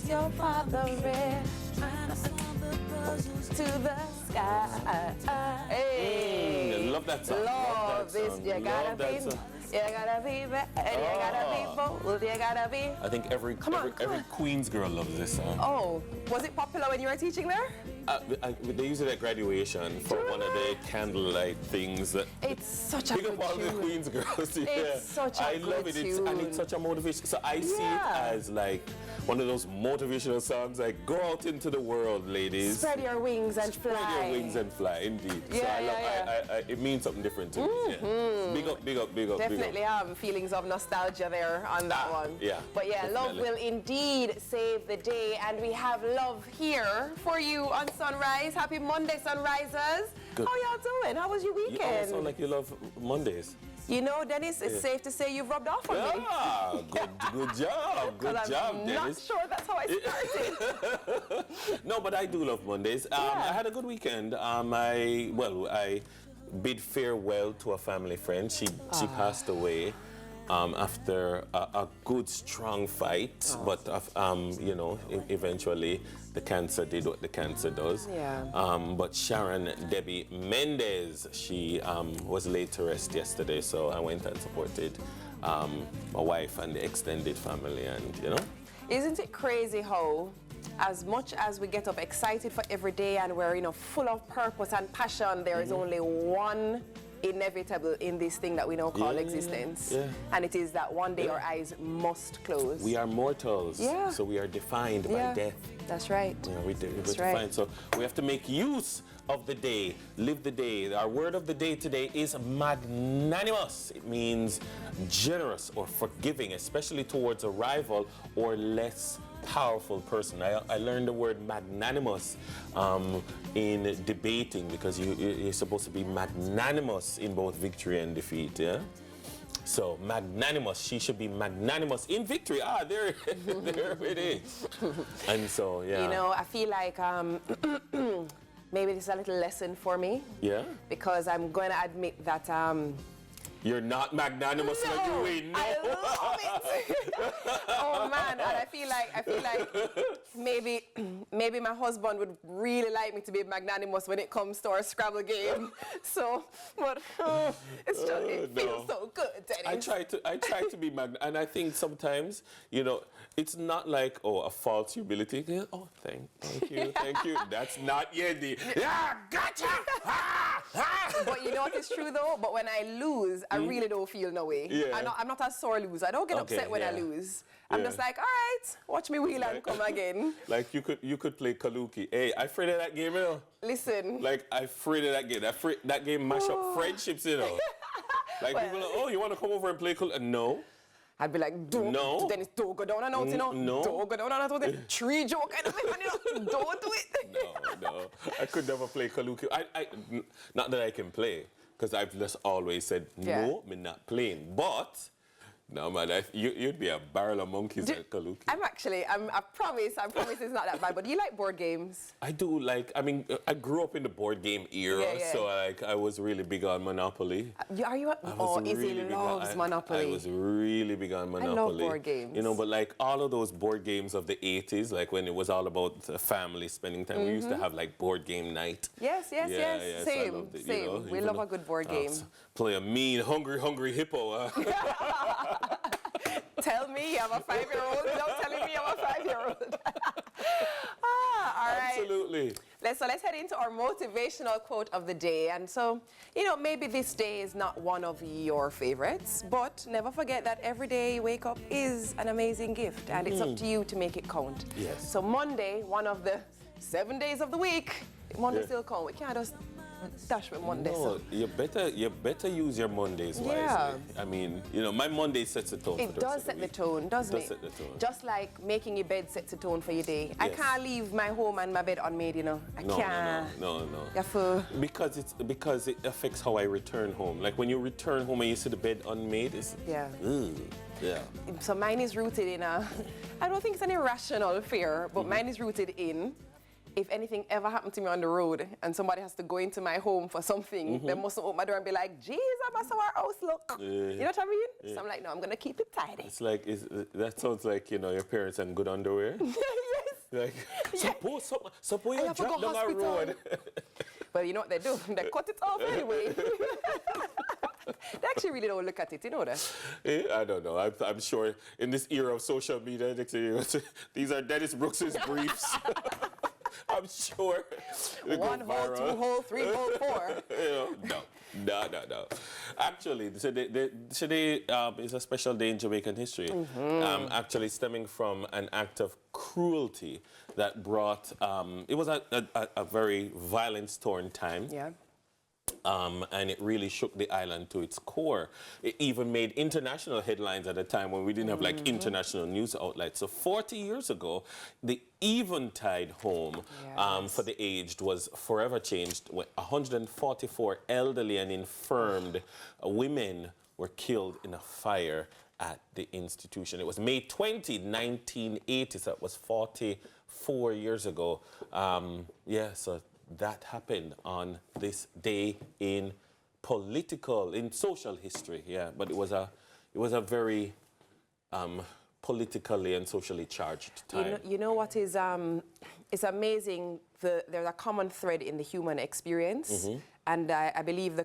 your father red? To the sky. Hey. I love that song. Love this. You gotta be. You gotta be bad. You gotta be bold. You gotta be. I think every Queens girl loves this song. Oh, was it popular when you were teaching there? They use it at graduation for one of the candlelight things. It's such a good good up all the tune. Queens girls. Yeah. It's such a I good love it. And it's such a motivation. So I see it as like one of those motivational songs, like go out into the world, ladies. Spread your wings and fly. Spread your wings and fly, indeed. Yeah, so it means something different to me. Yeah. Big up, big up, big up. Definitely have feelings of nostalgia there on that one. Yeah. But yeah, definitely. love will indeed save the day, and we have love here for you on Sunrise. Happy Monday, Sunrisers. Good. How y'all doing? How was your You weekend? almost sound like you love Mondays. You know, Dennis, it's safe to say you've rubbed off on me. Yeah, good job, good job, I'm Dennis. not sure that's how I started. No, but I do love Mondays. I had a good weekend. I bid farewell to a family friend. She passed away after a good, strong fight. But you know, eventually the cancer did what the cancer does. Yeah. But Sharon Debbie Mendez, she was laid to rest yesterday, so I went and supported my wife and the extended family, and you know. Isn't it crazy how, as much as we get up excited for every day and we're, you know, full of purpose and passion, there is only one inevitable in this thing that we now call existence. Yeah. And it is that one day our eyes must close. We are mortals, so we are defined by death. That's right. Yeah, we're That's defined. right. So we have to make use of the day, live the day. Our word of the day today is magnanimous. It means generous or forgiving, especially towards a rival or less powerful person. I learned the word magnanimous in debating, because you're supposed to be magnanimous in both victory and defeat, yeah? So magnanimous, she should be magnanimous in victory. There it is. And so, yeah. You know, I feel like maybe this is a little lesson for me. Yeah? Because I'm going to admit that you're not magnanimous when you win. No. I love it. Oh man, and I feel like maybe my husband would really like me to be magnanimous when it comes to our Scrabble game. So, but it's just it feels so good, Dennis. I try to be magnanimous, and I think sometimes, you know, it's not like a false humility. Oh, thank you. That's not Yendi. Yeah, gotcha. But you know what is true though? But when I lose, I really don't feel no way. Yeah. I'm not a sore loser. I don't get upset when I lose. I'm just like, all right, watch me wheel and come again. Like you could play Kaluki. Hey, I afraid of that game, you know. Listen. Like I afraid of that game. That game mash up friendships, you know. Like people are like, oh, you want to come over and play Kaluki? No. I'd be like, Dennis, don't go down and out, you know. No. Don't go down and out. 3 joke kind of thing, you know. Don't do it. No. I could never play Kaluki. Not that I can play, because I've just always said, no, I'm not playing. But, no, man, you'd be a barrel of monkeys at Kaluki. I promise it's not that bad. But do you like board games? I do like, I mean, I grew up in the board game era, so I was really big on Monopoly. Are you? Izzy loves Monopoly. I was really big on Monopoly. I love board games. You know, but like all of those board games of the 80s, like when it was all about family spending time, we used to have like board game night. Yes. Same. So you know, we love a good board game. Play a mean, hungry hippo. Tell me you have a 5-year-old. Don't telling me you have a 5-year-old. All right. Absolutely. Let's head into our motivational quote of the day. And so, you know, maybe this day is not one of your favorites, but never forget that every day you wake up is an amazing gift, and it's up to you to make it count. Yes. So Monday, one of the 7 days of the week, Monday still count. We can't just dash with Monday. No, you better use your Mondays wisely. Yeah. I mean, you know, my Monday sets the tone. It does set the tone, doesn't it? It does set the tone. Just like making your bed sets the tone for your day. I can't leave my home and my bed unmade, you know. I can't. No. You have to... Because it affects how I return home. Like when you return home and you see the bed unmade, it's Yeah. Yeah. So mine is rooted in I don't think it's an irrational fear, but mine is rooted in, if anything ever happened to me on the road and somebody has to go into my home for something, they mustn't open my door and be like, "Jeez, that's how our house look." You know what I mean? Yeah. So I'm like, no, I'm going to keep it tidy. It's like, that sounds like, you know, your parents in good underwear. Yeah. Like, suppose you have to drop go down a hospital. road. Well, you know what they do? They cut it off anyway. They actually really don't look at it, you know that? I don't know. I'm sure in this era of social media, these are Dennis Brooks's briefs. I'm sure. 1 hole, 2 hole, 3 hole, 4. No. Actually, today is a special day in Jamaican history. Actually stemming from an act of cruelty that brought, it was a very violence-torn time. Yeah. And it really shook the island to its core. It even made international headlines at a time when we didn't have like international news outlets. So 40 years ago, the Eventide home for the aged was forever changed. 144 elderly and infirmed women were killed in a fire at the institution. It was May 20, 1980, so it was 44 years ago. So that happened on this day in social history, but it was a very politically and socially charged time. You know what is, it's amazing, there's a common thread in the human experience, and I believe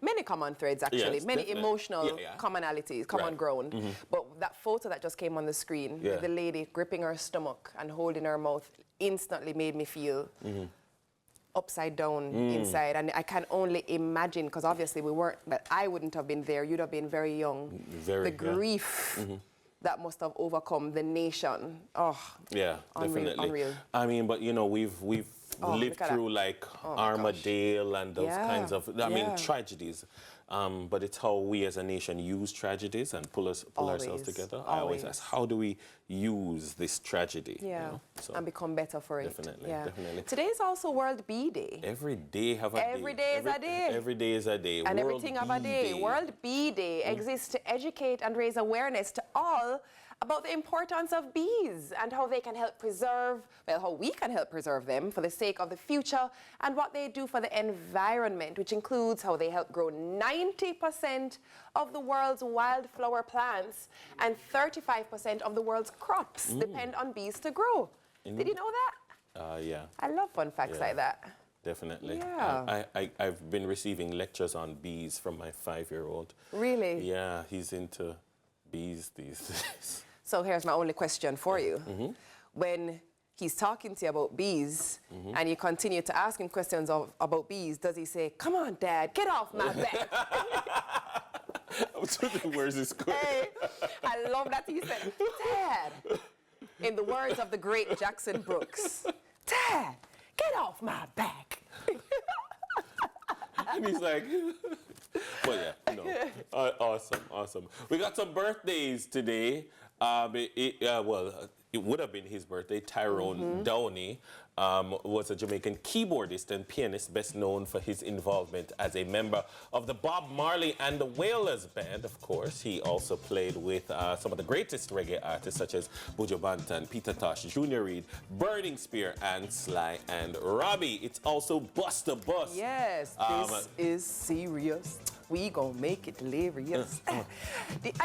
many common threads actually, many definitely. emotional commonalities, common ground. But that photo that just came on the screen, with the lady gripping her stomach and holding her mouth, instantly made me feel upside down inside, and I can only imagine, because obviously but I wouldn't have been there. You'd have been very young. The grief that must have overcome the nation. Oh, yeah, unreal, definitely. unreal. I mean, but you know, we've lived through like Armadale and those kinds of, tragedies. But it's how we as a nation use tragedies and pull ourselves together. I always ask, how do we use this tragedy? Yeah, you know? So and become better for it. Definitely. Today is also World Bee Day. Every day have a day. Every day is a day. Every day is a day. And everything of a day. World Bee Day exists to educate and raise awareness to all about the importance of bees and how they can help how we can help preserve them for the sake of the future, and what they do for the environment, which includes how they help grow 90% of the world's wildflower plants, and 35% of the world's crops depend on bees to grow. Did you know that? Yeah. I love fun facts like that. Definitely. Yeah. I've been receiving lectures on bees from my 5-year-old. Really? Yeah, he's into bees these days. So here's my only question for you. When he's talking to you about bees, and you continue to ask him questions about bees, does he say, "Come on, Dad, get off my back"? Where's this going? Hey, I love that he said, "Dad," in the words of the great Jackson Brooks, "Dad, get off my back." And he's like, but yeah, no. Awesome. We got some birthdays today. It would have been his birthday. Tyrone Downey was a Jamaican keyboardist and pianist, best known for his involvement as a member of the Bob Marley and the Wailers band, of course. He also played with some of the greatest reggae artists, such as Buju Banton, Peter Tosh, Junior Reid, Burning Spear, and Sly and Robbie. It's also Buster Bus. Yes, this is serious. We gonna make it hilarious. I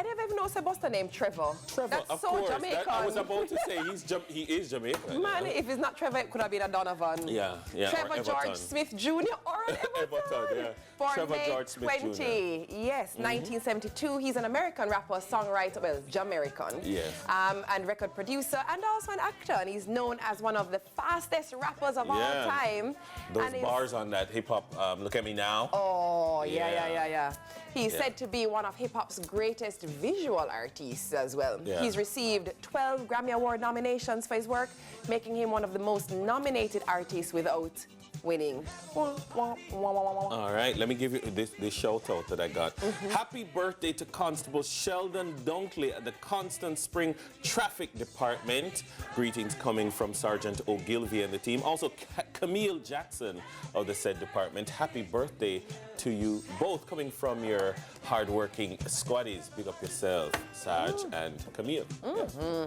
never even know Buster named Trevor. That's of so course. Jamaican. I was about to say he is Jamaican. Man, if it's not Trevor, it could have been a Donovan. Yeah. Trevor George Smith Jr. or an Everton. Born Trevor May George Smith 20. Jr. Yes, 1972. He's an American rapper, songwriter, well, Jamaican. Yes. And record producer, and also an actor. And he's known as one of the fastest rappers of all time. Those bars on that hip hop, Look at Me Now. Oh, yeah. He's said to be one of hip-hop's greatest visual artists as well. Yeah. He's received 12 Grammy Award nominations for his work, making him one of the most nominated artists without winning. All right, let me give you this shout out that I got. Happy birthday to Constable Sheldon Dunkley at the Constant Spring Traffic Department. Greetings coming from Sergeant O'Gilvy and the team. Also, Camille Jackson of the said department. Happy birthday to you both, coming from your hardworking squaddies. Big up yourself, Sarge and Camille.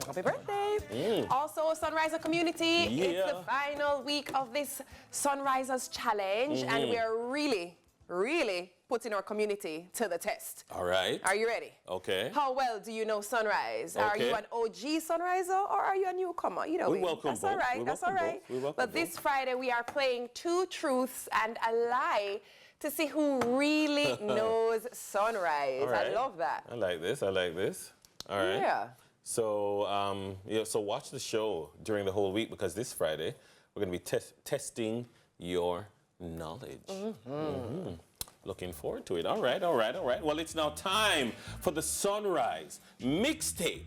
Happy birthday. Also, Sunriser community, it's the final week of this Sunrisers Challenge, and we are really really putting our community to the test. All right. Are you ready? Okay. How well do you know Sunrise? Are Okay. you an OG Sunriser or are you a newcomer? You know, We welcome that's both. all right. We That's welcome all right. both. We welcome But both. this Friday we are playing 2 truths and a lie to see who really knows Sunrise. All right. I love that. I like this. I like this. All right. Yeah. So, so watch the show during the whole week because this Friday we're going to be testing your knowledge. Looking forward to it. All right, all right, all right. Well, it's now time for the Sunrise mixtape.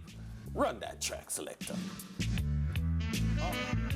Run that track, selector. Oh.